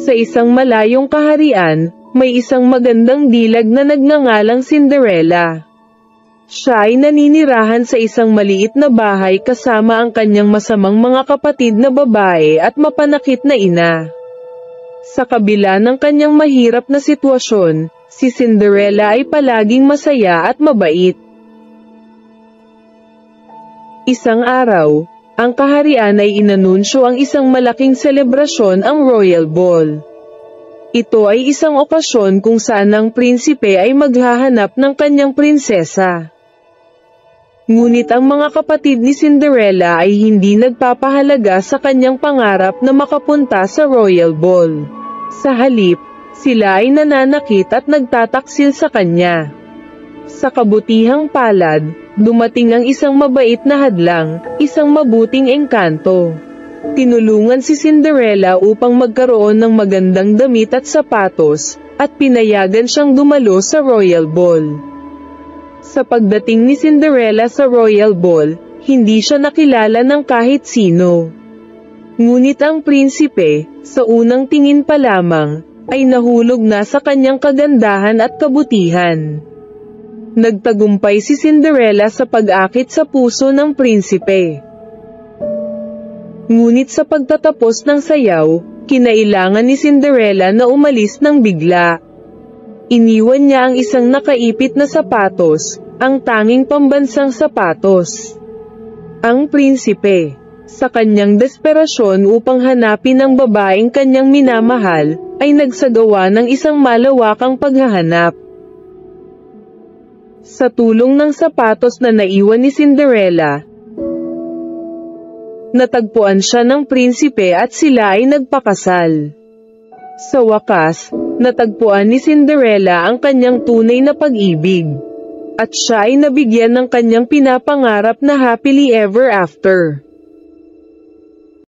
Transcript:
Sa isang malayong kaharian, may isang magandang dilag na nagngangalang Cinderella. Siya ay naninirahan sa isang maliit na bahay kasama ang kanyang masamang mga kapatid na babae at mapanakit na ina. Sa kabila ng kanyang mahirap na sitwasyon, si Cinderella ay palaging masaya at mabait. Isang araw, ang kaharian ay inanunsyo ang isang malaking selebrasyon, ang Royal Ball. Ito ay isang okasyon kung saan ang prinsipe ay maghahanap ng kanyang prinsesa. Ngunit ang mga kapatid ni Cinderella ay hindi nagpapahalaga sa kanyang pangarap na makapunta sa Royal Ball. Sa halip, sila ay nananakit at nagtataksil sa kanya. Sa kabutihang palad, dumating ang isang mabait na hadlang, isang mabuting engkanto. Tinulungan si Cinderella upang magkaroon ng magandang damit at sapatos, at pinayagan siyang dumalo sa Royal Ball. Sa pagdating ni Cinderella sa Royal Ball, hindi siya nakilala ng kahit sino. Ngunit ang prinsipe, sa unang tingin pa lamang, ay nahulog na sa kanyang kagandahan at kabutihan. Nagtagumpay si Cinderella sa pag-akit sa puso ng prinsipe. Ngunit sa pagtatapos ng sayaw, kinailangan ni Cinderella na umalis ng bigla. Iniwan niya ang isang nakaipit na sapatos, ang tanging pambansang sapatos. Ang prinsipe, sa kanyang desperasyon upang hanapin ang babaeng kanyang minamahal, ay nagsagawa ng isang malawakang paghahanap. Sa tulong ng sapatos na naiwan ni Cinderella, natagpuan siya ng prinsipe at sila ay nagpakasal. Sa wakas, natagpuan ni Cinderella ang kanyang tunay na pag-ibig. At siya ay nabigyan ng kanyang pinapangarap na happily ever after.